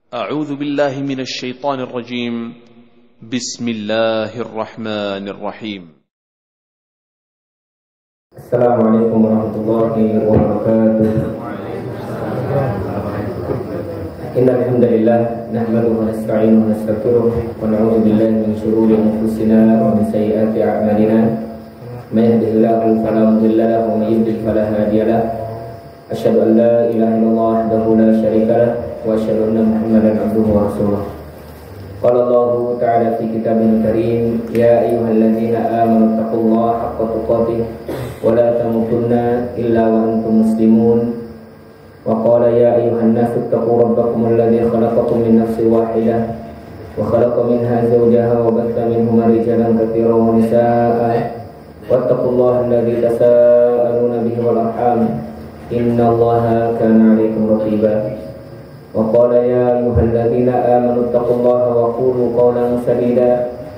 أعوذ بالله من الشيطان الرجيم. بسم الله الرحمن الرحيم. السلام عليكم ورحمة الله وبركاته. إن الحمد لله نحمده ونستعينه ونستغفره ونعوذ بالله من شرور أنفسنا ومن سيئات أعمالنا. من يهده الله فلا مضل له ومن يضلل فلا هادي له. أشهد أن لا إله إلا الله وحده لا شريك له وأشهد أن محمدا عبده ورسوله. قال الله تعالى في كتابه الكريم: يا أيها الذين آمنوا اتقوا الله حق تقاته ولا تموتن إلا وأنتم مسلمون. وقال: يا أيها الناس اتقوا ربكم الذي خلقكم من نفس واحدة وخلق منها زوجها وبث منهما رجالا كثيرا ونساء واتقوا الله الذي تساءلون به والأرحام إن الله كان عليكم رقيبا. وقال: يا أيها الذين آمنوا اتقوا الله وقولوا قولا سديدا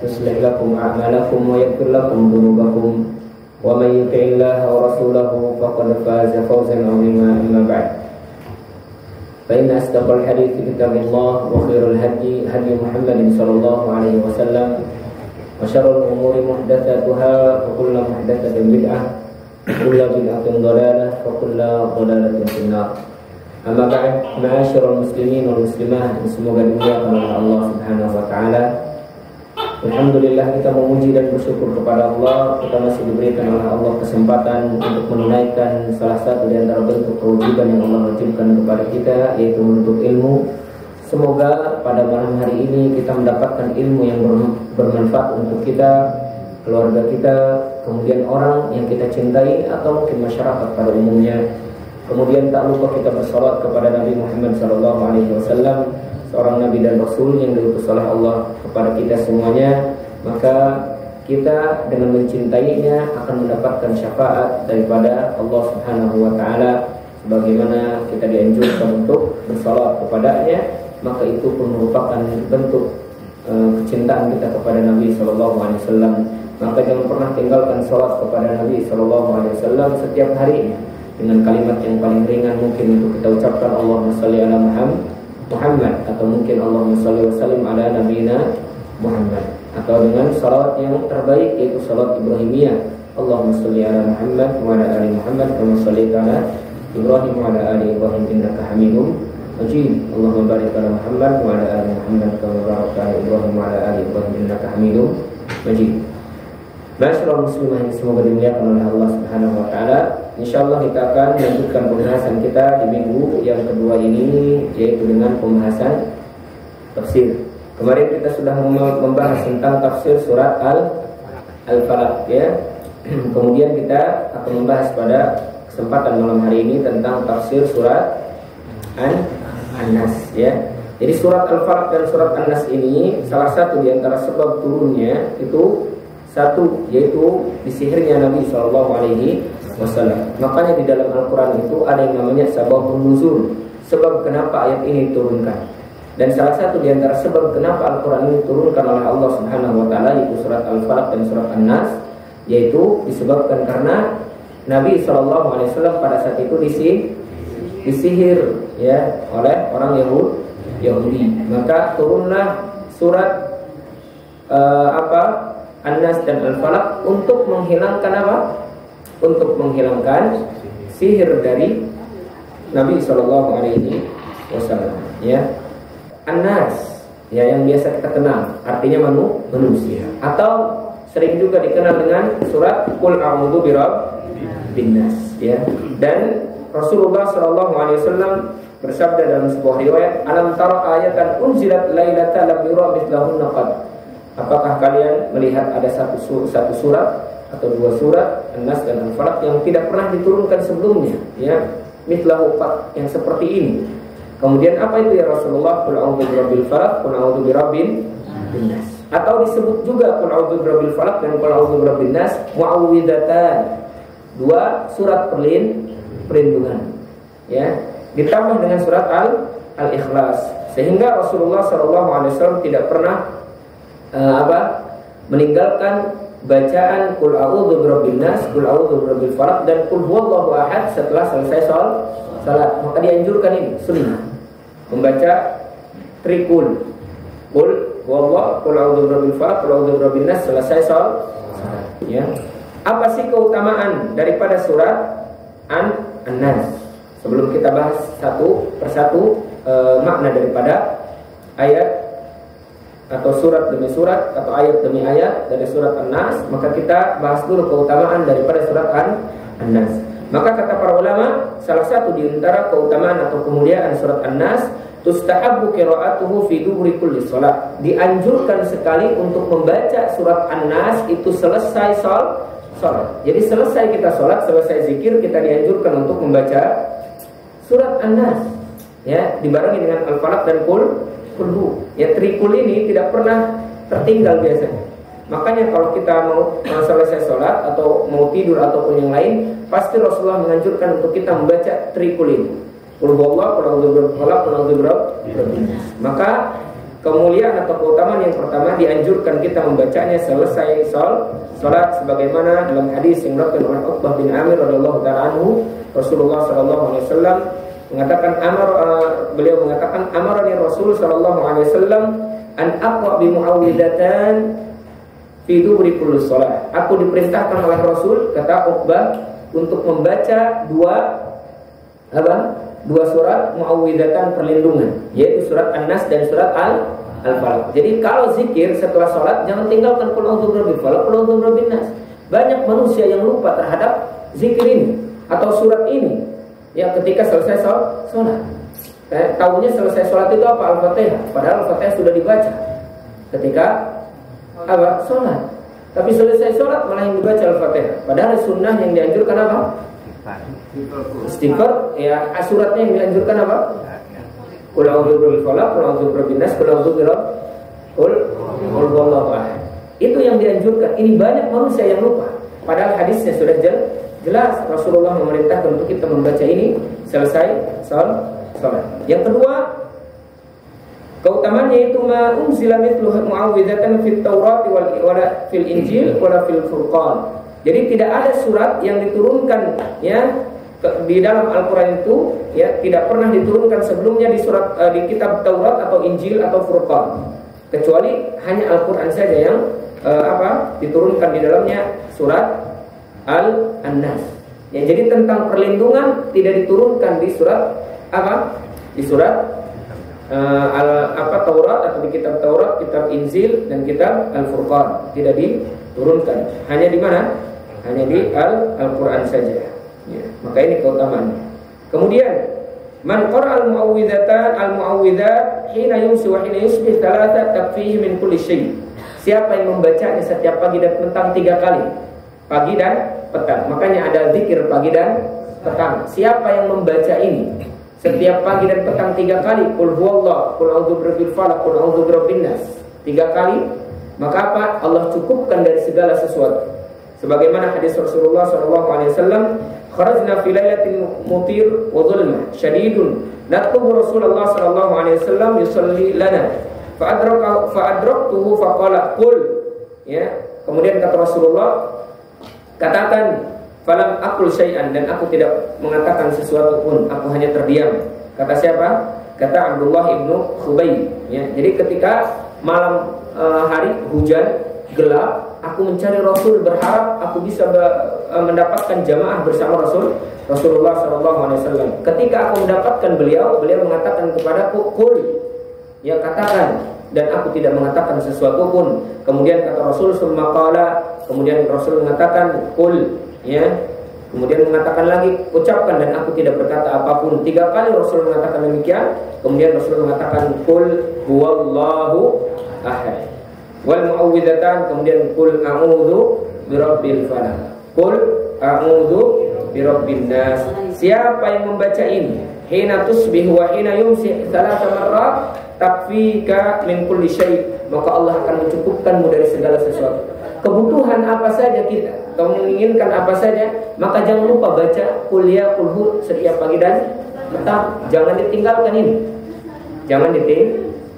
يصلح لكم أعمالكم ويغفر لكم ذنوبكم ومن يطع الله ورسوله فقد فاز فوزا عظيما. أما بعد، فإن أصدق الحديث كتاب الله وخير الهدي هدي محمد صلى الله عليه وسلم وشر الأمور محدثاتها وكل محدثة بدعة وكل بدعة ضلالة وكل ضلالة في النار. Amma ba'd, ma'asyiral muslimin wal muslimat, semoga dimuliakan oleh Allah Subhanahu wa taala. Alhamdulillah, kita memuji dan bersyukur kepada Allah, kita masih diberikan oleh Allah kesempatan untuk menunaikan salah satu di antara bentuk kewajiban yang Allah wajibkan kepada kita, yaitu menuntut ilmu. Semoga pada malam hari ini kita mendapatkan ilmu yang bermanfaat untuk kita, keluarga kita, kemudian orang yang kita cintai atau mungkin masyarakat pada umumnya. Kemudian tak lupa kita bersalawat kepada Nabi Muhammad SAW, seorang Nabi dan Rasul yang diutus oleh Allah kepada kita semuanya. Maka kita dengan mencintainya akan mendapatkan syafaat daripada Allah Subhanahu wa taala, sebagaimana kita dianjurkan untuk bersalawat kepadanya. Maka itu pun merupakan bentuk kecintaan kita kepada Nabi SAW. Maka jangan pernah tinggalkan salat kepada Nabi SAW setiap harinya dengan kalimat yang paling ringan mungkin untuk kita ucapkan, Allahumma shalli ala Muhammad, atau mungkin Allahumma shalli wa sallim ala nabiyina Muhammad, atau dengan salawat yang terbaik yaitu salat Ibrahimiyah, Allahumma shalli ala Muhammad wa ala ali Muhammad kama shallaita ala Ibrahim wa ala ali Ibrahim innaka Hamidum Majid. Allahumma barik ala Muhammad wa ala ali Muhammad kama barakta ala Ibrahim wa ala ali Ibrahim innaka Hamidum Majid. Masyaallah muslimah yang semoga dimuliakan oleh Allah Subhanahu wa taala. Insyaallah kita akan melanjutkan pembahasan kita di minggu yang kedua ini, yaitu dengan pembahasan tafsir. Kemarin kita sudah membahas tentang tafsir surat Al-Falaq ya. Kemudian kita akan membahas pada kesempatan malam hari ini tentang tafsir surat An-Nas ya. Jadi surat Al-Falaq dan surat An-Nas ini salah satu di antara sebab turunnya itu satu, yaitu disihirnya Nabi SAW. Makanya di dalam Al-Quran itu ada yang namanya sababun nuzul, sebab kenapa ayat ini diturunkan. Dan salah satu di antara sebab kenapa Al-Quran ini diturunkan oleh Allah Subhanahu wa taala yaitu surat Al-Falaq dan surat An-Nas, yaitu disebabkan karena Nabi SAW pada saat itu disihir ya oleh orang Yahudi. Maka turunlah surat An-Nas dan Al-Falaq untuk menghilangkan apa? Untuk menghilangkan sihir dari Nabi SAW ya. An-Nas ya, yang biasa kita kenal artinya manusia, atau sering juga dikenal dengan surat Qul a'udzu birabbin nas ya. Dan Rasulullah SAW bersabda dalam sebuah riwayat, alam tara ayatan unzilat lailatan lam yura mithlahunna qad. Apakah kalian melihat ada satu surat atau dua surat An-Nas dan Al-Falaq yang tidak pernah diturunkan sebelumnya ya, mithlahu qad, yang seperti ini. Kemudian apa itu ya Rasulullah? Qul a'udzu birabbil falaq, qul a'udzu birabbin nas. Atau disebut juga qul a'udzu birabbil falaq dan qul a'udzu birabbin nas mu'awwidatan, dua surat perlindungan ya, ditambah dengan surat Al-Ikhlas, sehingga Rasulullah SAW tidak pernah meninggalkan bacaan Qul a'udzu birabbin nas, Qul a'udzu birabbil falaq dan Qul huwallahu ahad setelah selesai salat. Maka dianjurkan ini sunnah membaca trikul. Qul huwallahu, qul a'udzu birabbil falaq, qul a'udzu birabbin nas, selesai salat. Ya. Apa sih keutamaan daripada surat An-Nas? Sebelum kita bahas satu persatu makna daripada ayat atau surat demi surat atau ayat demi ayat dari surat An-Nas, maka kita bahas dulu keutamaan daripada surat An-Nas. Maka kata para ulama, salah satu di antara keutamaan atau kemuliaan surat An-Nas, tustahabbu qira'atuhu fi duburi kulli shalah. Dianjurkan sekali untuk membaca surat An-Nas itu selesai salat. Jadi selesai kita salat, selesai zikir, kita dianjurkan untuk membaca surat An-Nas. Ya, dibarengi dengan Al-Falaq dan Qul. Ya, trikul ini tidak pernah tertinggal biasanya. Makanya kalau kita mau selesai sholat atau mau tidur ataupun yang lain, pasti Rasulullah menganjurkan untuk kita membaca trikul ini. Qul huwallahu, qul a'udzu birabbil falaq, qul a'udzu birabbin nas. Maka kemuliaan atau keutamaan yang pertama, dianjurkan kita membacanya selesai sholat, sebagaimana dalam hadis yang diriwayatkan oleh Uqbah bin Amir radhiyallahu ta'ala anhu, Rasulullah sallallahu alaihi wasallam mengatakan beliau mengatakan amarani Rasul sallallahu alaihi wasallam an aqra bi muawwidatan fi duburi kulli shalah. Aku diperintahkan oleh Rasul, kata Uqbah, untuk membaca dua surat muawwidatan perlindungan, yaitu surat An-Nas dan surat Al-Falaq. Jadi kalau zikir setelah sholat, jangan tinggalkan qul a'udzu birabbil falaq, qul a'udzu birabbin nas. Banyak manusia yang lupa terhadap zikir ini atau surat ini. Ya, ketika selesai sholat, tahunya selesai sholat itu apa? Al-Fatihah. Padahal Al-Fatihah sudah dibaca ketika sholat. Tapi selesai sholat malah yang dibaca Al-Fatihah. Padahal sunnah yang dianjurkan apa? Istighfar. Ya, suratnya yang dianjurkan apa? Qul a'udzu birabbil falaq, qul a'udzu birabbin nas, qul a'udzu qul huwallahu ahad. Itu yang dianjurkan. Ini banyak manusia yang lupa. Padahal hadisnya sudah jelas Rasulullah memerintahkan untuk kita membaca ini selesai salat. Yang kedua, keutamaannya itu ma unzila mithlu mu'awwidatan fit Taurat wala fil Injil wala fil Furqan. Jadi tidak ada surat yang diturunkan ya di dalam Al-Qur'an itu ya tidak pernah diturunkan sebelumnya di surat di kitab Taurat atau Injil atau Furqan, kecuali hanya Al-Qur'an saja yang diturunkan di dalamnya surat An-Nas. Ya, jadi tentang perlindungan tidak diturunkan di surat Di surat Taurat atau di kitab Taurat, kitab Injil dan kitab Al-Furqan, tidak diturunkan. Hanya di mana? Hanya di Al-Qur'an saja. Ya, maka ini keutamaannya. Kemudian man qara al-mu'awwidat hina yumsi wa hina yusbih thalatha takfihi min kulli syai'. Siapa yang membacanya setiap pagi dan petang 3 kali, pagi dan petang. Makanya ada zikir pagi dan petang. Siapa yang membaca ini setiap pagi dan petang 3 kali, qul huwallahu, qul a'udzu birabbil falaq, qul a'udzu birabbin nas, 3 kali, maka apa? Allah cukupkan dari segala sesuatu. Sebagaimana hadis Rasulullah sallallahu alaihi wasallam, kharajna fi lailatin mutir wa dhulma syadidun natlubu Rasulullah sallallahu alaihi wasallam yusalli lana fa adraktuhu fa qala qul. Ya, kemudian kata Rasulullah, katakan falam aqul syai'an, dan aku tidak mengatakan sesuatu pun, aku hanya terdiam. Kata siapa? Kata Abdullah ibnu Khubayb. Ya, jadi ketika malam hari hujan gelap, aku mencari Rasul, berharap aku bisa mendapatkan jamaah bersama Rasulullah SAW. Ketika aku mendapatkan beliau mengatakan kepadaku, qul, ya katakan, dan aku tidak mengatakan sesuatu pun. Kemudian kata Rasul, summa qala, kemudian Rasul mengatakan qul, ya. Kemudian mengatakan lagi, ucapkan, dan aku tidak berkata apapun. 3 kali Rasul mengatakan demikian. Kemudian Rasul mengatakan qul huwallahu ahad. Wal mu'awwidatan, kemudian qul a'udzu birabbil falaq, qul a'udzu birabbin nas. Siapa yang membaca ini hina tusbih wa hina yumsi 3 marrat takfika min kulli syai', maka Allah akan mencukupkanmu dari segala sesuatu. Kebutuhan apa saja kita, kamu menginginkan apa saja, maka jangan lupa baca qul ya qul hu setiap pagi dan petang. Jangan ditinggalkan ini. Jangan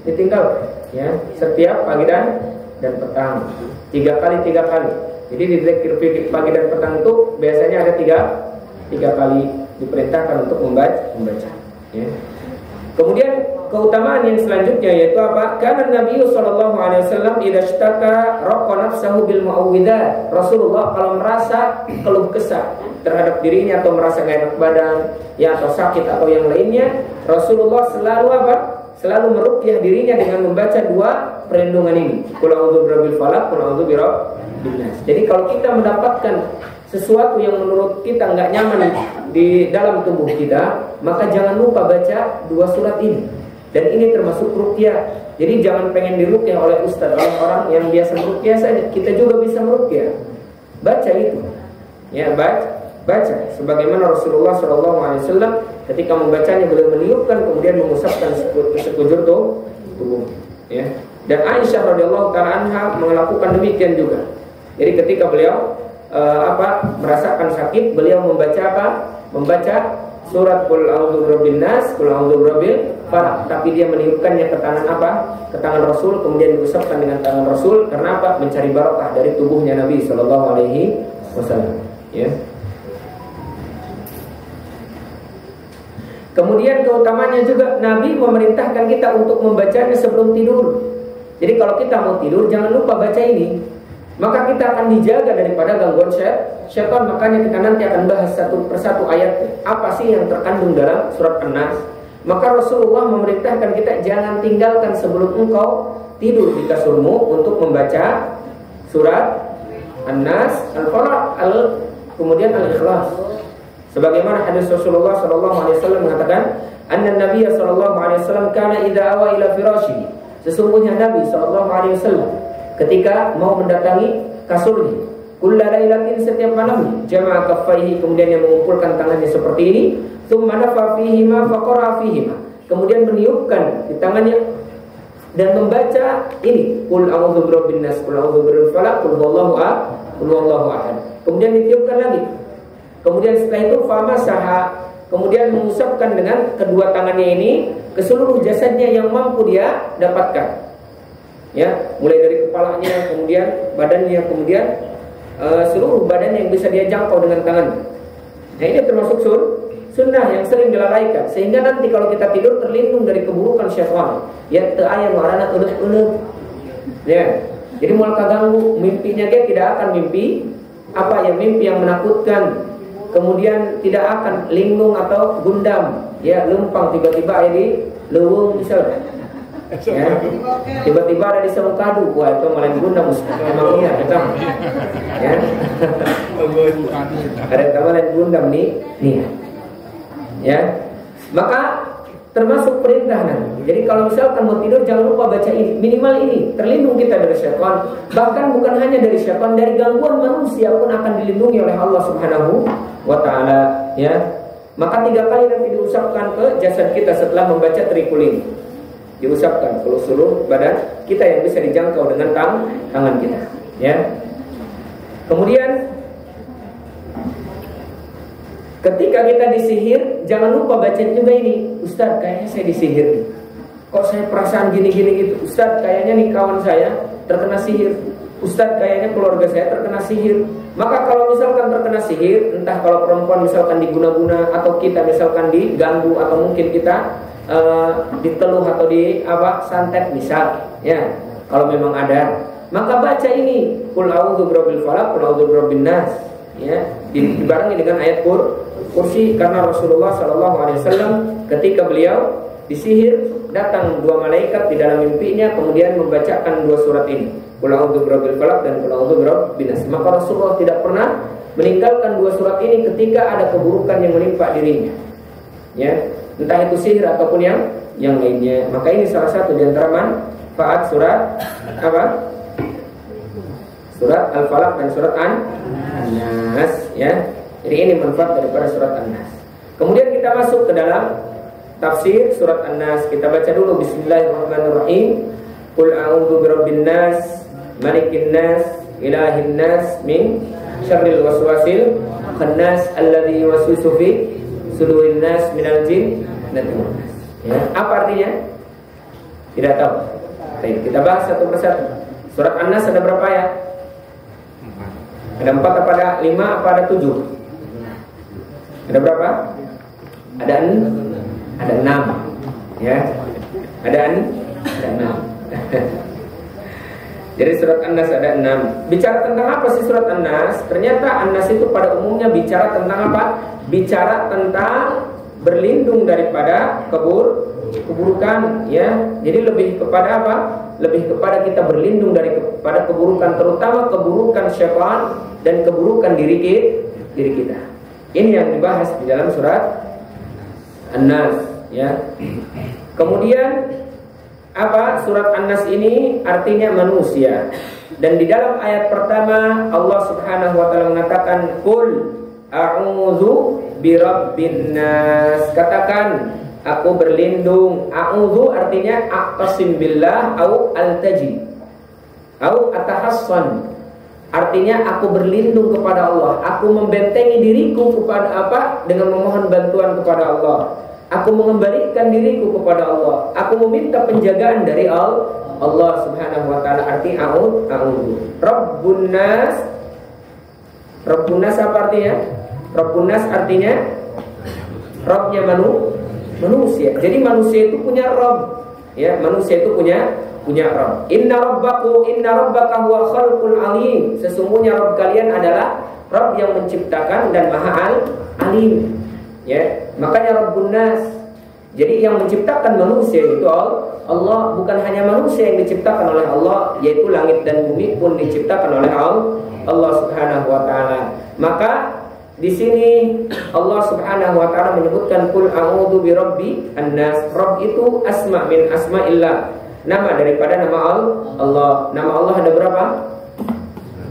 ditinggalkan ya, setiap pagi dan petang 3 kali. Jadi di zikir pagi dan petang itu biasanya ada 3 kali diperintahkan untuk membaca ya. Kemudian keutamaan yang selanjutnya yaitu apa? Karena Nabi sallallahu alaihi wasallam idza ishtaka raqa nafsahu bil muawwidzat. Rasulullah kalau merasa keluh kesah terhadap dirinya atau merasa gak enak badan, ya atau sakit atau yang lainnya, Rasulullah selalu apa? Selalu meruqyah dirinya dengan membaca dua perlindungan ini. Qul a'udzu birabbil falaq, qul a'udzu birabbin nas. Jadi kalau kita mendapatkan sesuatu yang menurut kita nggak nyaman di dalam tubuh kita, maka jangan lupa baca dua surat ini. Dan ini termasuk ruqyah. Jadi jangan pengen diruqyah oleh ustaz, oleh orang yang biasa meruqyah saja. Kita juga bisa meruqyah. Baca itu. Ya, baca. Sebagaimana Rasulullah SAW ketika membacanya beliau meniupkan kemudian mengusapkan sekujur tubuh. Ya. Dan Aisyah radhiyallahu taala anha melakukan demikian juga. Jadi ketika beliau merasakan sakit, beliau membaca apa? Membaca surat Qul a'udzu birabbin nas, Qul a'udzu birabbil falaq, tapi dia meniupkannya ke tangan apa? Ke tangan Rasul, kemudian diusapkan dengan tangan Rasul. Karena apa? Mencari barokah dari tubuhnya Nabi sallallahu alaihi wasallam, ya. Kemudian keutamanya juga Nabi memerintahkan kita untuk membacanya sebelum tidur. Jadi kalau kita mau tidur jangan lupa baca ini. Maka kita akan dijaga daripada gangguan syaitan. Makanya kita nanti akan bahas satu persatu ayat apa sih yang terkandung dalam surat An-Nas. Maka Rasulullah memerintahkan kita jangan tinggalkan sebelum engkau tidur di kasurmu untuk membaca surat An-Nas, Al-Falaq, kemudian Al-Ikhlas. Sebagaimana hadis Rasulullah SAW mengatakan, anna Nabiy SAW kana idza awa ila firashihi. Sesungguhnya Nabi SAW ketika mau mendatangi kasurnya, kulla lailatin, setiap malamnya, jama'a kaffaihi, kemudian yang mengumpulkan tangannya seperti ini, tsumma nafa fihima faqara fihima, kemudian meniupkan di tangannya dan membaca ini, qul a'udzu birabbin nas, qul a'udzu birabbil falaq, qul huwallahu ahad. Kemudian ditiupkan lagi. Kemudian setelah itu famasaha, kemudian mengusapkan dengan kedua tangannya ini ke seluruh jasadnya yang mampu dia dapatkan. Ya, mulai dari kepalanya, kemudian badannya, kemudian seluruh badannya yang bisa dia jangkau dengan tangannya. Nah, ini termasuk sunnah yang sering dilalaikan, sehingga nanti kalau kita tidur terlindung dari keburukan syaitan. Ya, ta'ayyan warana uluk-uluk. Ya. Jadi mual kaganggu, mimpinya dia tidak akan mimpi mimpi yang menakutkan. Kemudian tidak akan linglung atau gundam, ya, lempang tiba-tiba ada di lewung misalnya. Ya, tiba-tiba ada di Semukadu, wah itu malah gundam memangnya, ya. Ada kemarin gundam nih, ya. Maka termasuk perintah Nabi. Jadi kalau misalkan mau tidur jangan lupa baca ini, minimal ini, terlindung kita dari syaitan. Bahkan bukan hanya dari syaitan, dari gangguan manusia pun akan dilindungi oleh Allah Subhanahu wa taala, ya. Maka 3 kali nanti diusapkan ke jasad kita setelah membaca trikul ini. Diusapkan ke seluruh badan kita yang bisa dijangkau dengan tangan kita, ya. Kemudian ketika kita disihir, jangan lupa baca juga ini. Ustaz, kayaknya saya disihir nih. Kok saya perasaan gini-gini gitu. Ustaz, kayaknya nih kawan saya terkena sihir. Ustaz, kayaknya keluarga saya terkena sihir. Maka kalau misalkan terkena sihir, entah kalau perempuan misalkan diguna-guna, atau kita misalkan diganggu, atau mungkin kita diteluh atau santet misal, ya. Kalau memang ada, maka baca ini, qul a'udzu birabbil falaq, qul a'udzu birabbin nas, ya. Dibarengi dengan ayat kursi, karena Rasulullah SAW ketika beliau disihir datang 2 malaikat di dalam mimpinya, kemudian membacakan 2 surat ini, qul a'udzu birabbil falaq dan qul a'udzu birabbin nas. Maka Rasulullah tidak pernah meninggalkan 2 surat ini ketika ada keburukan yang menimpa dirinya, ya, entah itu sihir ataupun yang lainnya. Maka ini salah satu di antara manfaat surat Surat Al-Falaq dan surat An-Nas, ya. Jadi ini manfaat daripada surat An-Nas. Kemudian kita masuk ke dalam tafsir surat An-Nas. Kita baca dulu, bismillahirrahmanirrahim. Qul a'udzu birabbin nas, malikin nas, ilahin nas, min syarril waswasil khannas alladzi yuwaswisu fi sudurin nas minal jin dan nas. Ya, apa artinya? Tidak tahu. Baik, kita bahas satu persatu. Surat An-Nas ada berapa ayat? Ada 4 apa ada 5 apa ada 7? Ada berapa? Ada 6. Ya. Ada 6. Jadi surat An-Nas ada 6. Bicara tentang apa sih surat An-Nas? Ternyata An-Nas itu pada umumnya bicara tentang apa? Bicara tentang berlindung daripada keburukan, ya. Jadi lebih kepada apa? Lebih kepada kita berlindung daripada keburukan, terutama keburukan syaitan dan keburukan diri kita. Ini yang dibahas di dalam surat An-Nas, ya. Kemudian apa? Surat An-Nas ini artinya manusia. Dan di dalam ayat pertama Allah Subhanahu wa taala mengatakan qul a'udzu birabbin nas. Katakan aku berlindung. A'udzu artinya aqtasim billah au altaji au atahassan. Artinya aku berlindung kepada Allah. Aku membentengi diriku kepada apa? Dengan memohon bantuan kepada Allah. Aku mengembalikan diriku kepada Allah. Aku meminta penjagaan dari Allah Subhanahu wa taala. Arti a'udzu. Rabbun nas. Rabbun nas apa artinya? Rabbun nas artinya Rabbnya manusia. Jadi manusia itu punya Rabb. Ya, manusia itu punya Rabb. Inna rabbaka huwa khalqul alim. Sesungguhnya Rabb kalian adalah Rabb yang menciptakan dan Maha Alim. Ya, makanya Rabbun nas. Jadi yang menciptakan manusia itu Allah, bukan hanya manusia yang diciptakan oleh Allah, yaitu langit dan bumi pun diciptakan oleh Allah Subhanahu wa taala. Maka di sini Allah Subhanahu wa taala menyebutkan qul a'udzu birabbi an-nas. Rabb itu asma min asma'illah. Nama daripada nama Allah. Nama Allah ada berapa?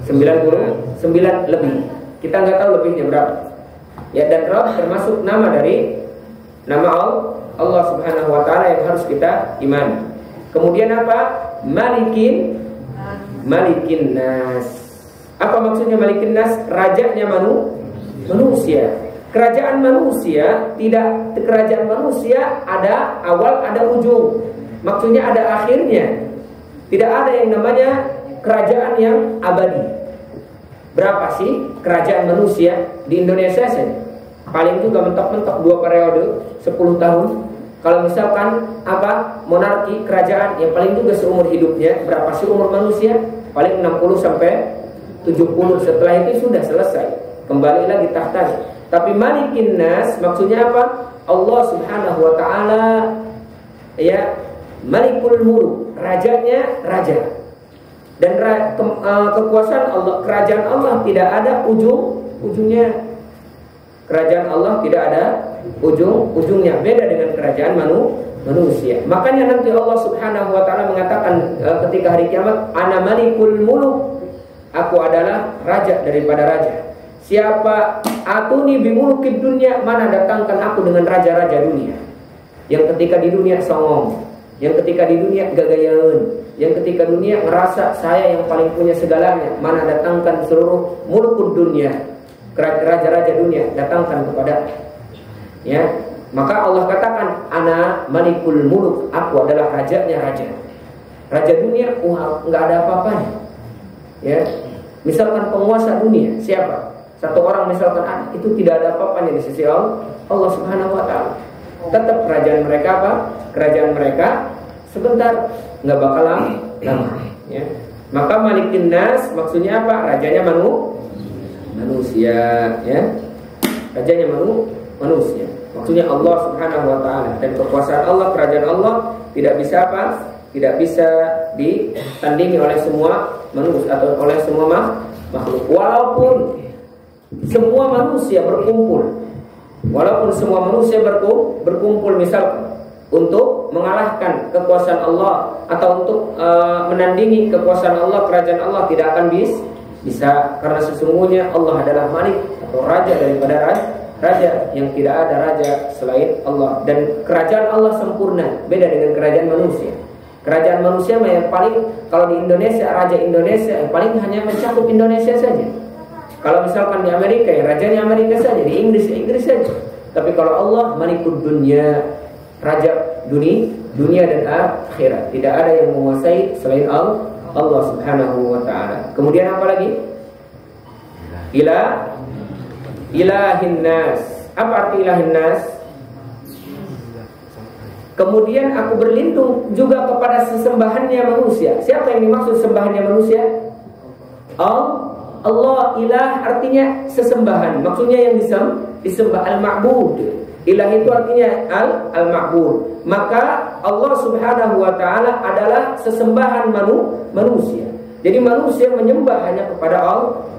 99 lebih. Kita nggak tahu lebihnya berapa. Ya, dan Rabb termasuk nama dari nama Allah Subhanahu wa taala yang harus kita imani. Kemudian apa? Malikin nas. Apa maksudnya Malikin nas? Rajanya manusia. Kerajaan manusia ada awal, ada ujung. Maksudnya ada akhirnya. Tidak ada yang namanya kerajaan yang abadi. Berapa sih kerajaan manusia di Indonesia saja? Paling juga mentok-mentok 2 periode 10 tahun. Kalau misalkan apa monarki kerajaan yang paling juga seumur hidupnya, berapa sih umur manusia? Paling 60 sampai 70. Setelah itu sudah selesai, kembali lagi tahtanya. Tapi Malikin nas maksudnya apa? Allah Subhanahu wa taala, ya, Malikul Muluk, rajanya raja. Dan kekuasaan Allah, kerajaan Allah tidak ada ujungnya. Kerajaan Allah tidak ada ujungnya. Beda dengan kerajaan manusia. Makanya nanti Allah Subhanahu wa taala mengatakan ketika hari kiamat, ana malikul muluk. Aku adalah raja daripada raja. Siapa atuni bimulukid dunya, mana datangkan aku dengan raja-raja dunia. Yang ketika di dunia songong, yang ketika di dunia gagayaun, yang ketika dunia merasa saya yang paling punya segalanya, mana datangkan seluruh mulkud dunia, raja-raja dunia, datangkan kepada, ya. Maka Allah katakan ana malikul muluk, aku adalah rajanya raja. Raja dunia nggak ada apa-apanya, ya. Misalkan penguasa dunia siapa? Satu orang misalkan itu tidak ada apa-apanya di sisi Allah Subhanahu wa taala. Tetap kerajaan mereka apa? Kerajaan mereka sebentar, nggak bakal lama, ya. Maka Malikin nas maksudnya apa? Rajanya manusia, ya. Rajanya manusia. Maksudnya Allah Subhanahu wa taala, dan kekuasaan Allah, kerajaan Allah tidak bisa apa? Tidak bisa ditandingi oleh semua manusia atau oleh semua makhluk. Walaupun semua manusia berkumpul misalkan untuk mengalahkan kekuasaan Allah atau untuk menandingi kekuasaan Allah, kerajaan Allah tidak akan bisa, karena sesungguhnya Allah adalah Malik atau raja daripada raja, yang tidak ada raja selain Allah. Dan kerajaan Allah sempurna, beda dengan kerajaan manusia. Kerajaan manusia yang paling, kalau di Indonesia, raja Indonesia yang paling hanya mencakup Indonesia saja. Kalau misalkan di Amerika, ya rajanya Amerika saja. Di Inggris saja. Tapi kalau Allah Malikud dunia, raja dunia dan akhirat, tidak ada yang menguasai selain Allah Subhanahu wa taala. Kemudian apa lagi? Ilahin nas. Apa arti ilahin nas? Kemudian aku berlindung juga kepada sesembahannya manusia. Siapa yang dimaksud sembahannya manusia? Allah. Ilah artinya sesembahan. Maksudnya yang disembah al-ma'bud. Ilah itu artinya al-ma'bud. Maka Allah Subhanahu wa taala adalah sesembahan manusia. Jadi manusia menyembah hanya kepada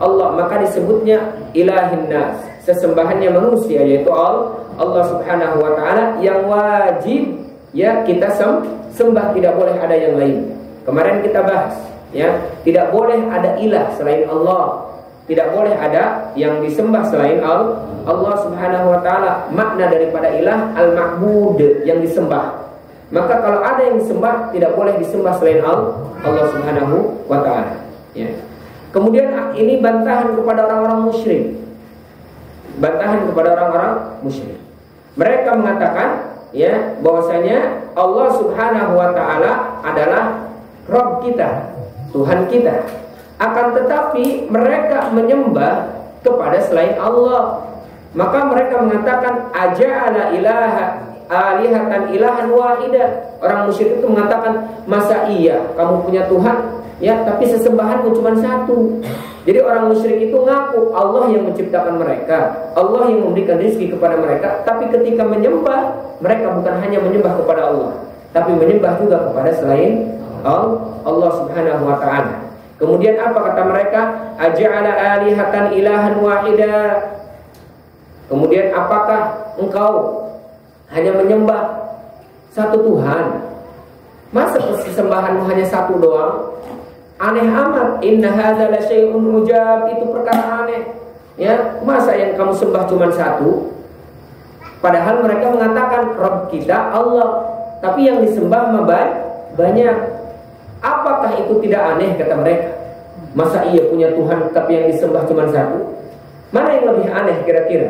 Allah, maka disebutnya ilahin nas, sesembahannya manusia, yaitu Allah Subhanahu wa taala yang wajib ya kita sembah, tidak boleh ada yang lain. Kemarin kita bahas ya, tidak boleh ada ilah selain Allah, tidak boleh ada yang disembah selain Allah Subhanahu wa taala. Makna daripada ilah al-ma'bud, yang disembah. Maka kalau ada yang disembah, tidak boleh disembah selain Allah Subhanahu wa ta'ala ya. Kemudian ini bantahan kepada orang-orang musyrik. Bantahan kepada orang-orang musyrik. Mereka mengatakan ya bahwasanya Allah Subhanahu wa ta'ala adalah Rabb kita, Tuhan kita. Akan tetapi mereka menyembah kepada selain Allah. Maka mereka mengatakan aja'ala ilaha alihatan ilahan wahida. Orang musyrik itu mengatakan, masa iya kamu punya Tuhan ya, tapi sesembahanmu cuma satu. Jadi orang musyrik itu ngaku Allah yang menciptakan mereka, Allah yang memberikan rezeki kepada mereka, tapi ketika menyembah, mereka bukan hanya menyembah kepada Allah, tapi menyembah juga kepada selain Allah Subhanahu wa ta'ala. Kemudian apa kata mereka? Aja'ala alihatan ilahan wahida. Kemudian apakah engkau hanya menyembah satu Tuhan? Masa sesembahanmu hanya satu doang? Aneh amat. Inna hadza la syai'un ujab. Itu perkara aneh ya. Masa yang kamu sembah cuma satu? Padahal mereka mengatakan Rabb kita Allah, tapi yang disembah banyak. Apakah itu tidak aneh kata mereka? Masa iya punya Tuhan tapi yang disembah cuma satu? Mana yang lebih aneh kira-kira?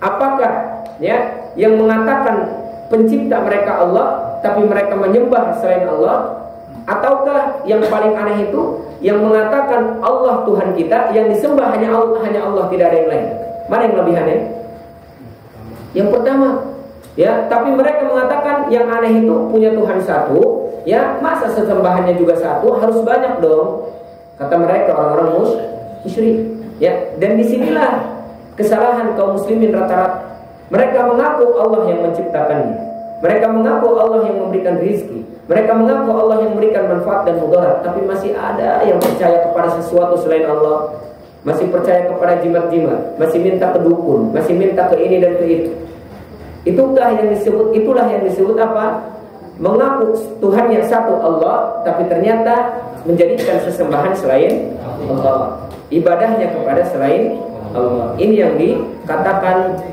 Apakah ya yang mengatakan pencipta mereka Allah tapi mereka menyembah selain Allah, ataukah yang paling aneh itu yang mengatakan Allah Tuhan kita, yang disembah hanya Allah, tidak ada yang lain? Mana yang lebih aneh? Yang pertama ya, tapi mereka mengatakan yang aneh itu punya Tuhan satu ya, masa sesembahannya juga satu, harus banyak dong kata mereka orang-orang musyrik ya. Dan disinilah kesalahan kaum muslimin rata-rata. Mereka mengaku Allah yang menciptakannya, mereka mengaku Allah yang memberikan rezeki, mereka mengaku Allah yang memberikan manfaat dan mudarat, tapi masih ada yang percaya kepada sesuatu selain Allah, masih percaya kepada jimat-jimat, masih minta ke dukun, masih minta ke ini dan ke itu. Itulah yang disebut apa? Mengaku Tuhan yang satu Allah, tapi ternyata menjadikan sesembahan selain Allah, ibadahnya kepada selain Allah. Ini yang dikatakan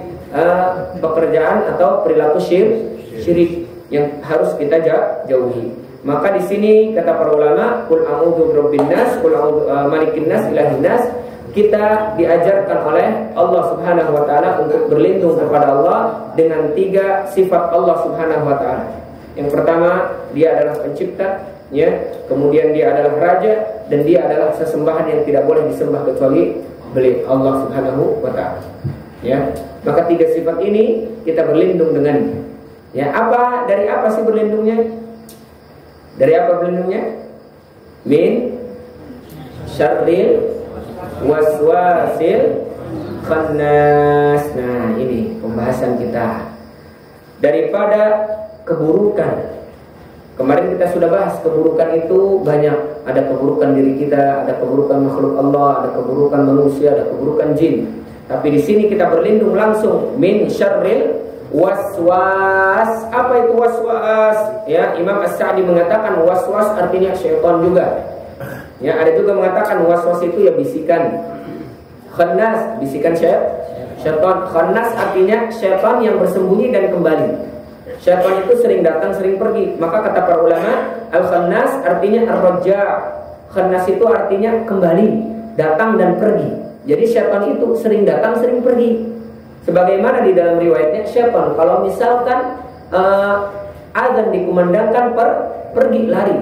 pekerjaan atau perilaku syirik yang harus kita jauhi. Maka di sini kata para ulama, qul a'udzu birabbin nas, qul a'udzu malikin nas, ilahin nas. Kita diajarkan oleh Allah Subhanahu wa taala untuk berlindung kepada Allah dengan 3 sifat Allah Subhanahu wa taala. Yang pertama, dia adalah pencipta ya, kemudian dia adalah raja, dan dia adalah sesembahan yang tidak boleh disembah kecuali beliau, Allah Subhanahu wa taala. Ya, maka 3 sifat ini kita berlindung dengannya. Ya, dari apa sih berlindungnya? Dari apa berlindungnya? Min syarril waswasil khannas. Nah, ini pembahasan kita. Daripada keburukan. Kemarin kita sudah bahas keburukan itu banyak. Ada keburukan diri kita, ada keburukan makhluk Allah, ada keburukan manusia, ada keburukan jin. Tapi di sini kita berlindung langsung min syarril waswas. Apa itu waswas? Ya, Imam As-Sa'di mengatakan waswas artinya syaitan juga. Ya, ada juga mengatakan waswas itu ya bisikan. Khannas, bisikan syaitan. Khannas artinya syaitan yang bersembunyi dan kembali. Syaitan itu sering datang, sering pergi. Maka kata para ulama, al-khannas artinya ar-raja. Khannas itu artinya kembali, datang dan pergi. Jadi syaitan itu sering datang, sering pergi. Sebagaimana di dalam riwayatnya, syaitan kalau misalkan azan dikumandangkan pergi lari,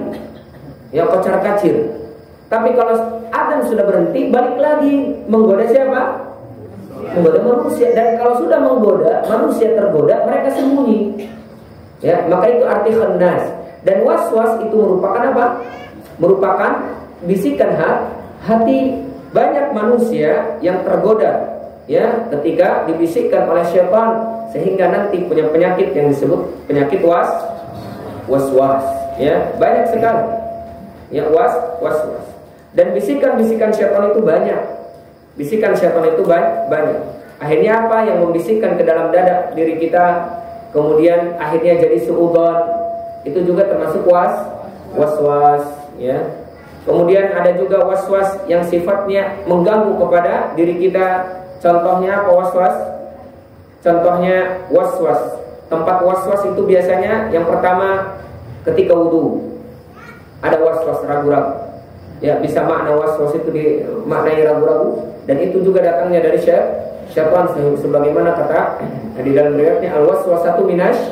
ya kocar kacir. Tapi kalau azan sudah berhenti, balik lagi menggoda siapa? Menggoda manusia. Dan kalau sudah menggoda, manusia tergoda, mereka sembunyi. Ya, maka itu arti khannas. Dan waswas itu merupakan apa? Merupakan bisikan hati. Banyak manusia yang tergoda ya ketika dibisikkan oleh syaitan sehingga nanti punya penyakit yang disebut penyakit waswas ya, banyak sekali ya waswas. Dan bisikan-bisikan syaitan itu banyak. Bisikan syaitan itu banyak. Akhirnya apa yang membisikkan ke dalam dada diri kita, kemudian akhirnya jadi suudzon, itu juga termasuk waswas ya. Kemudian ada juga waswas yang sifatnya mengganggu kepada diri kita. Contohnya apa waswas? Contohnya waswas. Tempat waswas itu biasanya yang pertama ketika wudu. Ada waswas ragu-ragu. Ya, bisa makna waswas itu dimaknai ragu-ragu, dan itu juga datangnya dari syaitan sebagaimana kata di dalam riwayatnya al-waswasatu minasy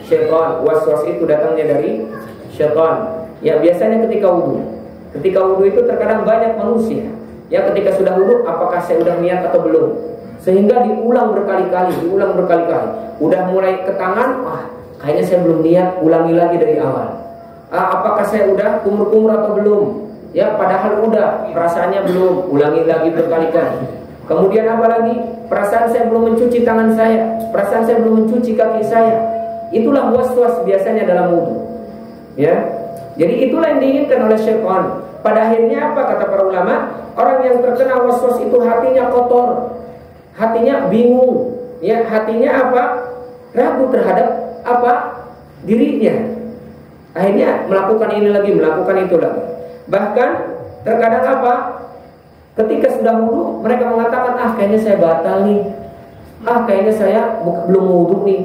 syaitan. Waswas itu datangnya dari syaitan. Ya, biasanya ketika wudu. Ketika wudu itu terkadang banyak manusia ya ketika sudah wudu, apakah saya sudah niat atau belum, sehingga diulang berkali-kali. Udah mulai ke tangan, kayaknya saya belum niat, ulangi lagi dari awal. Apakah saya udah kumur-kumur atau belum? Ya, padahal udah, perasaannya belum, ulangi lagi berkali-kali. Kemudian apa lagi? Perasaan saya belum mencuci tangan saya, perasaan saya belum mencuci kaki saya. Itulah waswas biasanya dalam wudu. Ya. Jadi itulah yang diinginkan oleh syaitan. Pada akhirnya apa kata para ulama? Orang yang terkena waswas itu hatinya kotor, hatinya bingung, ya, hatinya apa? Ragu terhadap apa? Dirinya. Akhirnya melakukan ini lagi, melakukan itu lagi. Bahkan terkadang apa? Ketika sudah wudu, mereka mengatakan, kayaknya saya batal nih. Kayaknya saya belum wudu nih.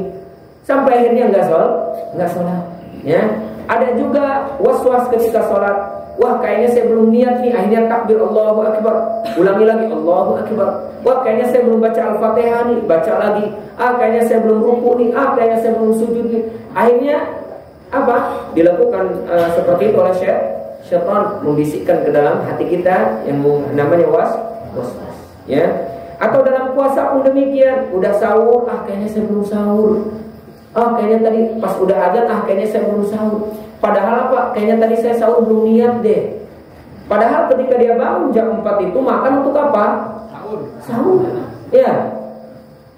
Sampai akhirnya enggak sholat, ya. Ada juga waswas ketika sholat. Kayaknya saya belum niat nih. Akhirnya takbir Allahu Akbar, ulangi lagi Allahu Akbar. Kayaknya saya belum baca Al-Fatihah nih, baca lagi. Kayaknya saya belum ruku nih. Kayaknya saya belum sujud nih. Akhirnya apa? Dilakukan seperti itu oleh syaitan, membisikkan ke dalam hati kita yang namanya waswas. Ya. Atau dalam puasa pun demikian. Udah sahur, kayaknya saya belum sahur. Kayaknya tadi pas udah azan, kayaknya saya belum sahur. Padahal apa? Kayaknya tadi saya sahur belum niat deh. Padahal ketika dia bangun jam 4 itu makan untuk apa? Sahur. Ya.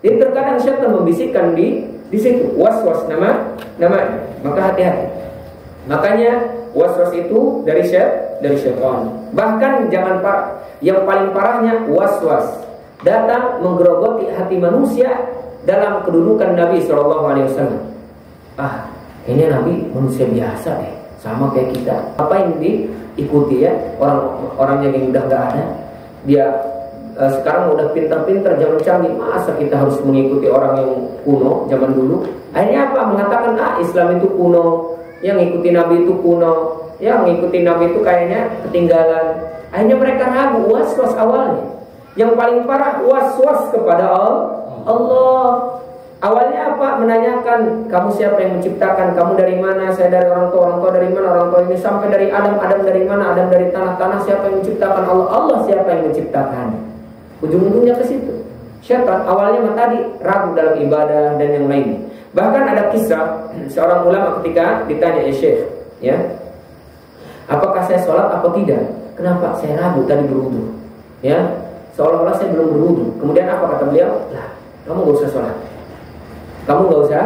Jadi terkadang syaitan membisikkan di situ waswas nama. Maka hati-hati. Makanya waswas itu dari syaitan. Bahkan jangan yang paling parahnya waswas datang menggerogoti hati manusia dalam kedudukan Nabi SAW. Kayaknya Nabi manusia biasa deh, sama kayak kita. Apa yang diikuti ya? Orang yang udah gak ada. Dia sekarang udah pintar-pintar, zaman canggih. Masa kita harus mengikuti orang yang kuno zaman dulu? Akhirnya apa? Mengatakan Islam itu kuno, yang ngikuti Nabi itu kuno, yang ngikuti Nabi itu kayaknya ketinggalan. Akhirnya mereka ragu, waswas awalnya. Yang paling parah waswas kepada Allah. Awalnya apa? Menanyakan, kamu siapa yang menciptakan? Kamu dari mana? Saya dari orang tua dari mana? Orang tua ini sampai dari Adam dari mana? Adam dari tanah siapa yang menciptakan? Allah siapa yang menciptakan? Ujung-ujungnya ke situ. Syaitan awalnya tadi ragu dalam ibadah dan yang lainnya. Bahkan ada kisah seorang ulama ketika ditanya, Syekh, ya, apakah saya sholat atau tidak? Kenapa? Saya ragu tadi berwudu. Ya, seolah-olah saya belum berwudu. Kemudian apa kata beliau? Kamu gak usah sholat. Kamu gak usah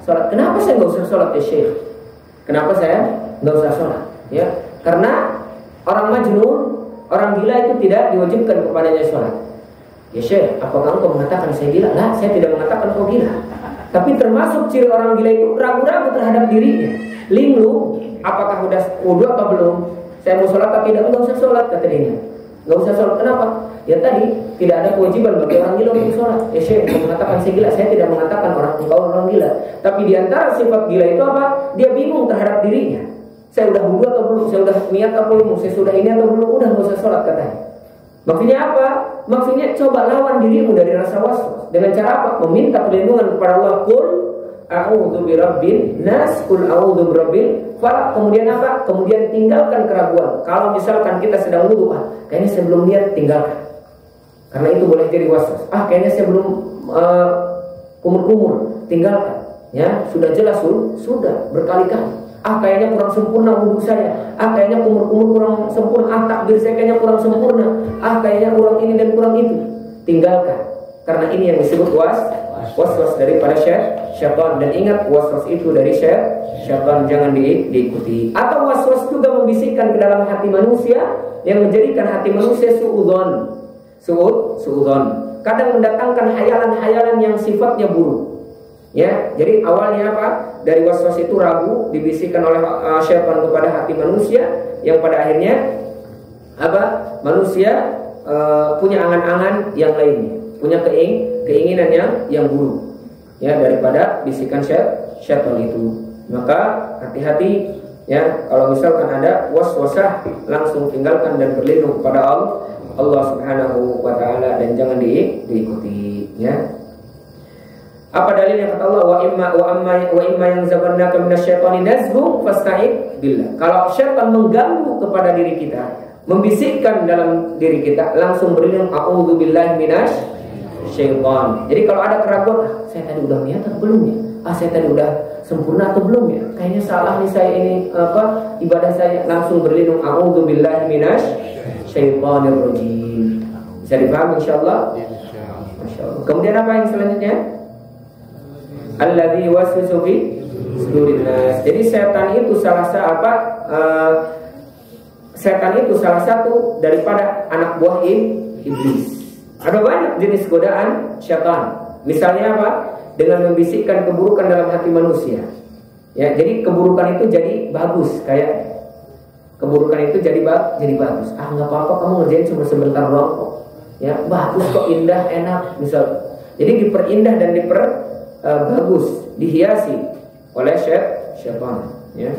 sholat. Kenapa saya gak usah sholat ya Syekh? Kenapa saya gak usah sholat? Ya, karena orang majnun, orang gila itu tidak diwajibkan kepadanya sholat. Ya Syekh, apakah engkau mengatakan saya gila? Lah, saya tidak mengatakan kau gila. Tapi termasuk ciri orang gila itu ragu-ragu terhadap dirinya. Linglung, apakah udah wudu atau belum? Saya mau sholat tapi tidak, enggak usah sholat kata dia. Enggak usah sholat. Kenapa? Ya tadi tidak ada kewajiban bagi orang gila untuk sholat. Ya Syekh, engkau mengatakan saya gila. Saya tidak mengatakan orang gila. Tapi diantara sifat gila itu apa? Dia bingung terhadap dirinya. Saya udah wudu atau belum? Saya udah niat atau belum? Saya sudah ini atau belum? Udah enggak usah sholat katanya. Maksudnya apa? Maksudnya coba lawan dirimu dari rasa waswas. Dengan cara apa? Meminta perlindungan kepada Allah. Qul a'udzu birabbin nas, qul a'udzu birabbil falaq. Kemudian apa? Kemudian tinggalkan keraguan. Kalau misalkan kita sedang wudu, kayaknya saya belum niat, tinggalkan. Karena itu boleh jadi waswas. Kayaknya saya belum kumur-kumur, tinggalkan. Ya, sudah jelas sudah berkali-kali. Kayaknya kurang sempurna wudhu saya. Kayaknya kumur-kumur kurang sempurna. Takbir saya kayaknya kurang sempurna. Kayaknya kurang ini dan kurang itu. Tinggalkan. Karena ini yang disebut waswas daripada syaitan. Dan ingat, waswas itu dari syaitan, jangan diikuti. Atau waswas juga membisikkan ke dalam hati manusia, yang menjadikan hati manusia suudzon. Kadang mendatangkan hayalan-hayalan yang sifatnya buruk. Ya, jadi awalnya apa? Dari waswas itu ragu dibisikkan oleh syaitan kepada hati manusia, yang pada akhirnya apa? Manusia punya angan-angan yang lainnya, punya keinginan yang buruk. Ya, daripada bisikan syaitan itu. Maka hati-hati ya, kalau misalkan ada waswasah, langsung tinggalkan dan berlindung kepada Allah Subhanahu wa taala, dan jangan diikuti ya. Apa dalilnya? Kata Allah, wa imma yanzaghannaka minasyaitani nazghun fasta'id billah. Kalau syaitan mengganggu kepada diri kita, membisikkan dalam diri kita, langsung berlindung, a'udzubillahi minasyaitan. Jadi kalau ada keraguan, saya tadi udah niat atau belum ya? Saya tadi udah sempurna atau belum ya? Kayaknya salah nih saya ini ibadah saya, langsung berlindung, a'udzubillahi minasyaitonir rajim. Bisa dipahami insyaallah? Masyaallah. Kemudian apa yang selanjutnya? Alladzi waswisu fi sudurin nas. Jadi setan itu setan itu salah satu daripada anak buah iblis. Ada banyak jenis godaan setan. Misalnya apa? Dengan membisikkan keburukan dalam hati manusia. Ya, jadi keburukan itu jadi bagus, kayak keburukan itu jadi bagus. Nggak apa-apa, kamu ngerjain cuma sebentar doang kok. Ya, bagus kok, indah, enak, misal. Jadi diperindah dan bagus, dihiasi oleh syaitan ya.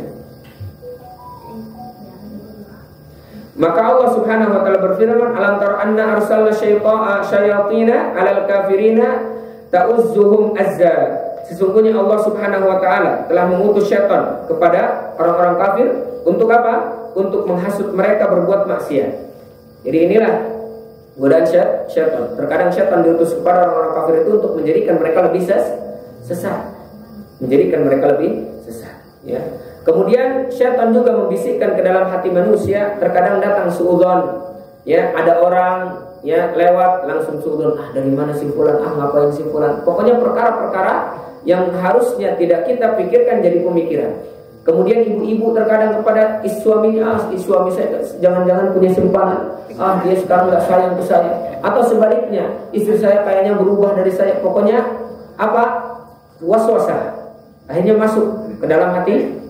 Maka Allah Subhanahu wa taala berfirman, alam tara anna arsalna syayatina 'alal kafirina ta'uzzuhum azza. Sesungguhnya Allah Subhanahu wa taala telah mengutus syaitan kepada orang-orang kafir untuk apa? Untuk menghasut mereka berbuat maksiat. Jadi inilah godaan syaitan. Terkadang syaitan diutus kepada orang-orang kafir itu untuk menjadikan mereka lebih sesat, ya. Kemudian syaitan juga membisikkan ke dalam hati manusia, terkadang datang suudzon, ya, ada orang ya lewat langsung suudzon, dari mana si fulan, ngapain si fulan. Pokoknya perkara-perkara yang harusnya tidak kita pikirkan jadi pemikiran. Kemudian ibu-ibu terkadang kepada suaminya, suami saya jangan-jangan punya simpanan, dia sekarang nggak sayang ke saya. Atau sebaliknya, istri saya kayaknya berubah dari saya. Pokoknya apa? Waswasah akhirnya masuk ke dalam hati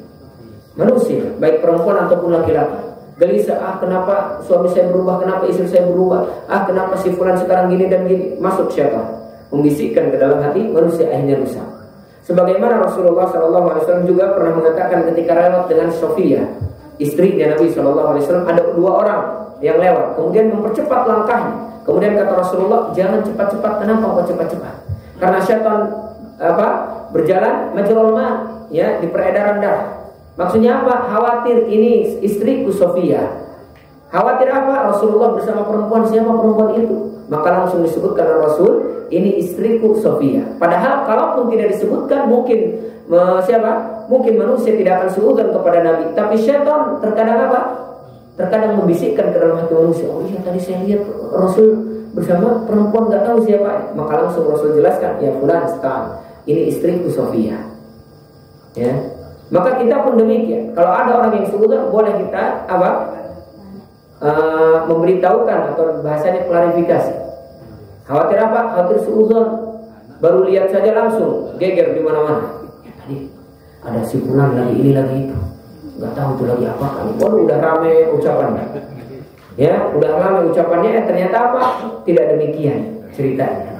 manusia, baik perempuan ataupun laki-laki. Gelisah, kenapa suami saya berubah, kenapa istri saya berubah, kenapa si fulan sekarang gini dan gini. Masuk syaitan, membisikkan ke dalam hati manusia, akhirnya rusak. Sebagaimana Rasulullah SAW juga pernah mengatakan ketika lewat dengan Sofia, istrinya Nabi SAW, ada dua orang yang lewat, kemudian mempercepat langkahnya. Kemudian kata Rasulullah, jangan cepat-cepat. Kenapa kok cepat-cepat? Karena syaitan berjalan majrul ma, ya, di peredaran darah. Maksudnya apa? Khawatir ini istriku Sofia. Khawatir apa? Rasulullah bersama perempuan. Siapa perempuan itu? Maka langsung disebutkan oleh Rasul, ini istriku Sofia. Padahal kalaupun tidak disebutkan, mungkin siapa? Mungkin manusia tidak akan suudzon kepada Nabi. Tapi syaitan terkadang apa? Terkadang membisikkan ke dalam hati manusia. Oh iya, tadi saya lihat Rasul bersama perempuan, nggak tahu siapa. Maka langsung Rasul jelaskan, ya fulan sekarang, ini istriku Sofia. Ya, maka kita pun demikian. Kalau ada orang yang suudzon, boleh kita memberitahukan, atau bahasanya klarifikasi. Khawatir apa? Khawatir suudzon. Baru lihat saja langsung geger di mana-mana. Tadi ada si fulan lagi ini lagi itu, nggak tahu itu lagi apa kan. Waduh, udah rame ucapannya. Ya, udah rame ucapannya. Ternyata apa? Tidak demikian ceritanya.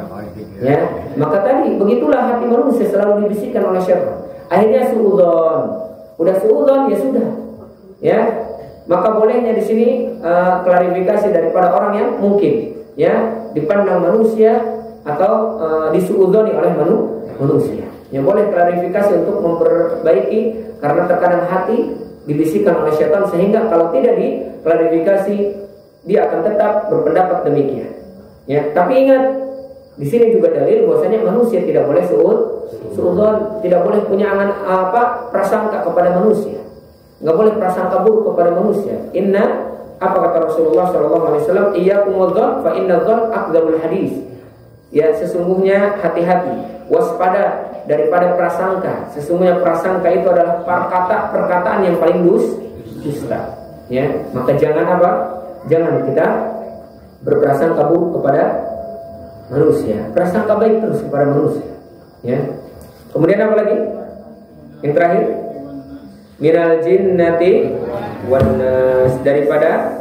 Ya, maka tadi begitulah hati manusia selalu dibisikkan oleh syaitan. Akhirnya suudzon. Udah suudzon, ya sudah. Ya, maka bolehnya di sini klarifikasi daripada orang yang mungkin ya dipandang manusia atau disuudzoni oleh manusia. Ya, boleh klarifikasi untuk memperbaiki, karena terkadang hati dibisikkan oleh syaitan, sehingga kalau tidak diklarifikasi dia akan tetap berpendapat demikian. Ya, tapi ingat, Di sini juga dalil bahwasanya manusia tidak boleh suudzon, tidak boleh punya prasangka kepada manusia. Enggak boleh prasangka buruk kepada manusia. Apa kata Rasulullah SAW? Iyyakum wadzan fa inna dzan aqdamul hadis. Ya, sesungguhnya hati-hati, waspada daripada prasangka. Sesungguhnya prasangka itu adalah perkataan yang paling dusta. Ya, maka jangan Jangan kita berprasangka buruk kepada manusia. Prasangka baik terus kepada manusia. Ya. Kemudian apa lagi? Yang terakhir, minal jinnati wan nas, daripada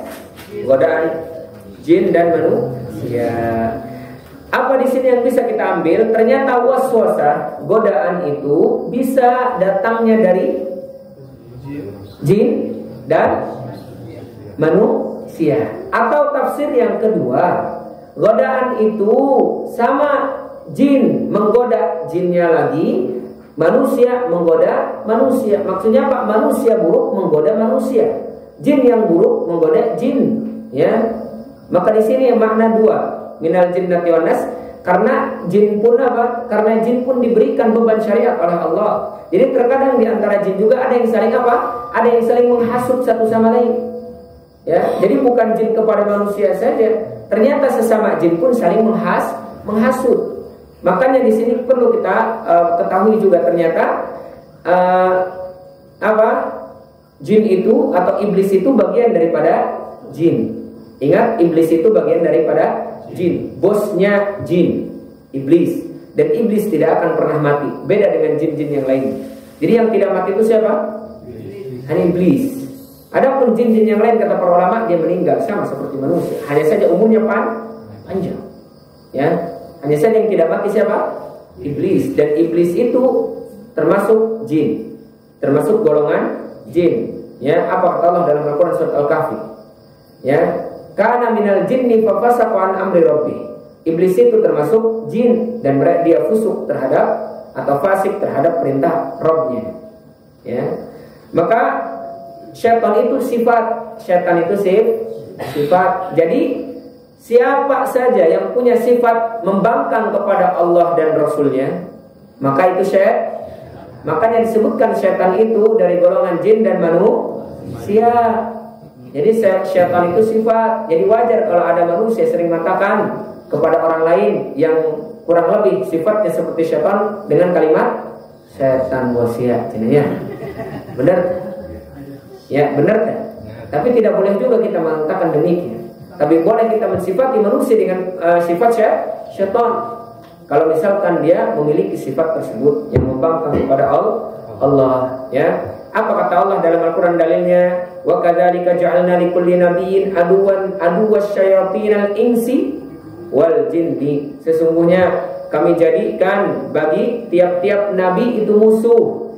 godaan jin dan manusia. Apa di sini yang bisa kita ambil? Ternyata waswasah, godaan itu bisa datangnya dari jin dan manusia. Atau tafsir yang kedua, godaan itu sama jin menggoda jinnya lagi, manusia menggoda manusia. Maksudnya apa? Manusia buruk menggoda manusia, jin yang buruk menggoda jin. Ya, maka di sini makna dua, minal jinnati wan nas, karena jin pun apa? Karena jin pun diberikan beban syariat oleh Allah. Jadi terkadang di antara jin juga ada yang saling Ada yang saling menghasut satu sama lain. Ya, jadi bukan jin kepada manusia saja, ternyata sesama jin pun saling menghasut. Makanya di sini perlu kita ketahui juga ternyata jin itu atau iblis itu bagian daripada jin. Ingat, iblis itu bagian daripada jin, bosnya jin, iblis. Dan iblis tidak akan pernah mati, beda dengan jin-jin yang lain. Jadi yang tidak mati itu siapa? Hanya iblis. Adapun jin-jin yang lain, kata para ulama, dia meninggal sama seperti manusia. Hanya saja umurnya panjang. Ya, hanya saja yang tidak mati siapa? Iblis. Dan iblis itu termasuk jin, termasuk golongan jin. Ya, apa kata Allah dalam Al-Quran surat Al-Kahfi? Ya, kana minal jinni fa fasaqa an amri rabbi. Iblis itu termasuk jin dan dia fusuk terhadap atau fasik terhadap perintah Rabb-nya. Ya, maka syaitan itu sifat. Jadi siapa saja yang punya sifat membangkang kepada Allah dan Rasulnya, maka itu syaitan. Makanya disebutkan syaitan itu dari golongan jin dan manusia. Jadi syaitan itu sifat. Jadi wajar kalau ada manusia sering mengatakan kepada orang lain yang kurang lebih sifatnya seperti syaitan dengan kalimat syaitan wasia. Benar? Ya, benar kan? Tapi tidak boleh juga kita mengatakan demikian. Tapi boleh kita mensifati manusia dengan sifat syaitan. Kalau misalkan dia memiliki sifat tersebut yang membangkang kepada Allah, ya. Apa kata Allah dalam Al-Quran dalilnya? Wa kadzalika ja'alna likulli nabiyyin aduwwas syayatinal insi wal jinni. Sesungguhnya kami jadikan bagi tiap-tiap nabi itu musuh,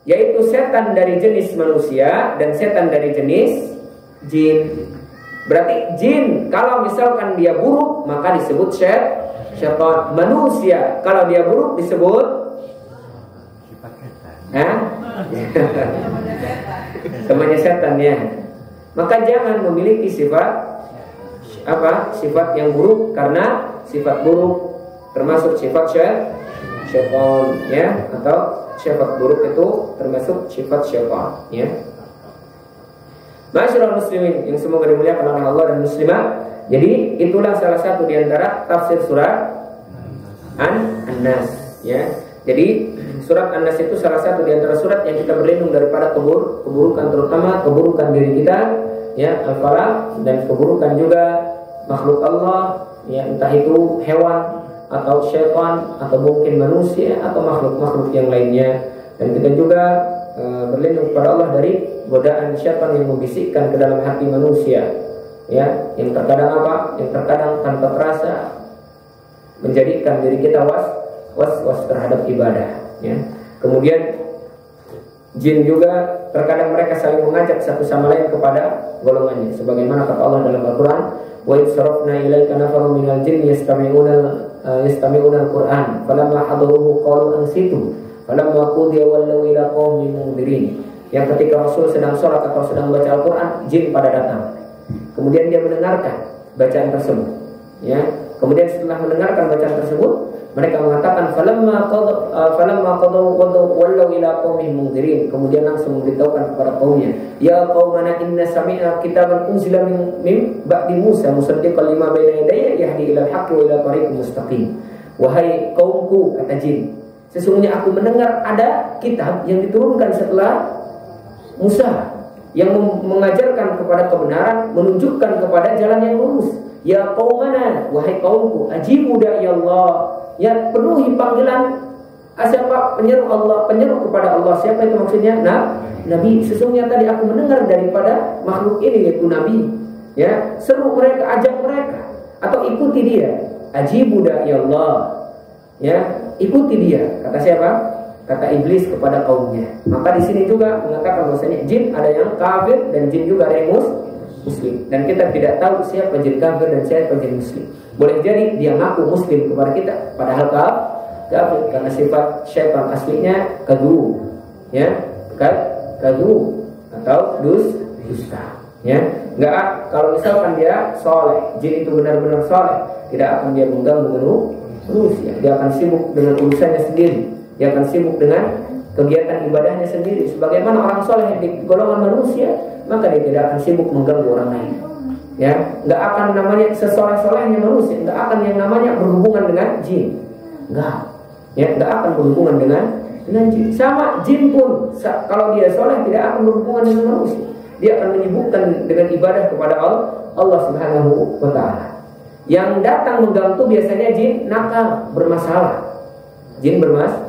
yaitu setan dari jenis manusia dan setan dari jenis jin. Berarti jin kalau misalkan dia buruk maka disebut syaitan. Manusia kalau dia buruk disebut temannya setan, ya. Maka jangan memiliki sifat yang buruk, karena sifat buruk termasuk sifat syaitan, ya, atau sifat buruk itu termasuk sifat syaitan, ya. Masyaallah muslimin yang semoga dimuliakan oleh Allah dan muslimah. Jadi itulah salah satu di antara tafsir surat An-Nas, ya. Jadi surat An-Nas itu salah satu di antara surat yang kita berlindung daripada keburukan, terutama keburukan diri kita, ya, al-falaq, dan keburukan juga makhluk Allah, ya, entah itu hewan atau syaitan atau mungkin manusia atau makhluk-makhluk yang lainnya. Dan kita juga berlindung kepada Allah dari godaan syaitan yang membisikkan ke dalam hati manusia, ya, yang terkadang yang terkadang tanpa terasa menjadikan diri kita was terhadap ibadah, ya. Kemudian jin juga terkadang mereka saling mengajak satu sama lain kepada golongannya, sebagaimana kata Allah dalam Al-Quran, wa yusrafna ilaika nafarun minal jin yastami'una al-Quran falamma hadaruhu qalu ansitu falamma qudiya wallaw ila qaumin mundirin. Yang ketika Rasul sedang sholat atau sedang baca Al-Quran, jin pada datang. Kemudian dia mendengarkan bacaan tersebut, ya. Kemudian setelah mendengarkan bacaan tersebut, mereka mengatakan falamma qadaw wallaw ila qaumihim munzirin. Kemudian langsung memberitahukan kepada kaumnya, ya qaumana inna sami'na kitaban unzila min ba'di Musa musaddiqan lima baina yadayhi yahdi ila al-haqqi wa ila tariqin mustaqim. Wahai kaumku, kata jin, sesungguhnya aku mendengar ada kitab yang diturunkan setelah Musa yang mengajarkan kepada kebenaran, menunjukkan kepada jalan yang lurus. Ya qaumana, wahai kaumku, ajibu da'i Allah, ya penuhi panggilan siapa? Penyeru Allah, penyeru kepada Allah. Siapa itu maksudnya? Nabi. Sesungguhnya tadi aku mendengar daripada makhluk ini, yaitu Nabi. Ya, seru mereka, ajak mereka, atau ikuti dia. Ajibu da'i Allah, ya, ikuti dia. Kata siapa? Kata iblis kepada kaumnya. Maka di sini juga mengatakan bahwasanya jin ada yang kafir dan jin juga ada yang muslim. Dan kita tidak tahu siapa jin kafir dan siapa jin muslim. Boleh jadi dia ngaku muslim kepada kita, padahal kafir, karena sifat syaitan aslinya kadu, ya, kadu atau dusta, ya. Enggak, kalau misalkan dia soleh, jin itu benar-benar soleh, tidak akan dia mengganggu manusia. Dia akan sibuk dengan urusannya sendiri. Dia akan sibuk dengan kegiatan ibadahnya sendiri. Sebagaimana orang soleh di golongan manusia, maka dia tidak akan sibuk mengganggu orang lain. Ya, nggak akan namanya sesoleh-solehnya manusia, nggak akan yang namanya berhubungan dengan jin, nggak akan berhubungan dengan jin. Sama jin pun, kalau dia soleh tidak akan berhubungan dengan manusia. Dia akan menyibukkan dengan ibadah kepada Allah Subhanahu wa Ta'ala. Yang datang mengganggu biasanya jin nakal, bermasalah. Jin bermasalah.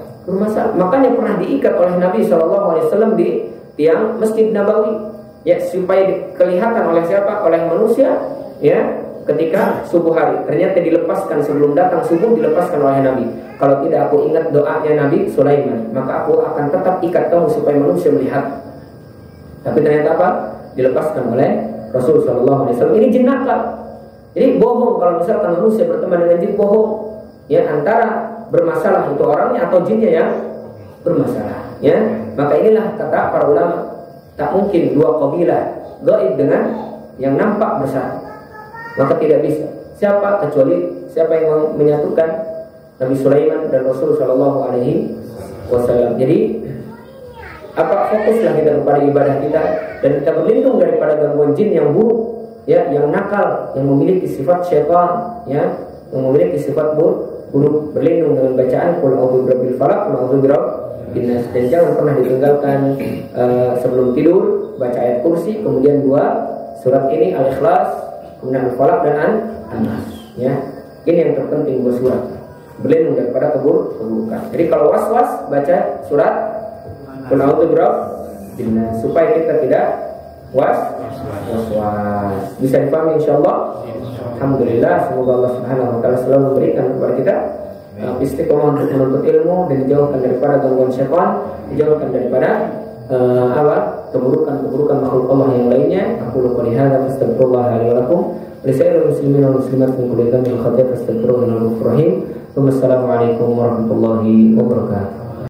Makanya pernah diikat oleh Nabi SAW di tiang Masjid Nabawi, ya, supaya kelihatan oleh siapa? Oleh manusia, ya, ketika subuh hari. Ternyata dilepaskan sebelum datang subuh, dilepaskan oleh Nabi. Kalau tidak aku ingat doanya Nabi Sulaiman, maka aku akan tetap ikat kamu supaya manusia melihat. Tapi ternyata apa? Dilepaskan oleh Rasul SAW. Ini jin nakal. Jadi bohong kalau misalkan manusia berteman dengan jin, bohong. Ya, antara bermasalah itu orangnya atau jinnya yang bermasalah. Ya, maka inilah kata para ulama, tak mungkin dua kabilah gaib dengan yang nampak bersatu. Maka tidak bisa. Siapa kecuali siapa yang menyatukan Nabi Sulaiman dan Rasul Shallallahu Alaihi Wasallam. Jadi apa, fokuslah kita kepada ibadah kita dan kita berlindung daripada gangguan jin yang buruk, ya, yang nakal, yang memiliki sifat syaitan, ya, yang memiliki sifat buruk. Berlindung dengan bacaan Qul a'udzu birabbil falaq, Qul a'udzu birabbin nas, dan jangan pernah ditinggalkan sebelum tidur baca ayat kursi, kemudian 2 surat ini Al-Ikhlas, kemudian Al-Falaq dan An-Nas, ya. Ini yang terpenting 2 surat. Berlindung daripada keburukan. Jadi kalau was-was baca surat Qul a'udzu birabbin nas supaya kita tidak was-was. Bisa dipahami insyaallah. Alhamdulillah, semoga Allah Subhanahu wa Ta'ala selalu memberikan kepada kita istiqomah untuk menuntut ilmu dan dijauhkan daripada gangguan syaitan, dijauhkan daripada keburukan makhluk Allah yang lainnya. Aku qouli hadza fastaghfirullah li wa lakum wa lisa'iril muslimin wal muslimat min kulli dhanbin khata' fastaghfiruhu innahu ghafurur rahim. Wassalamualaikum warahmatullahi wabarakatuh.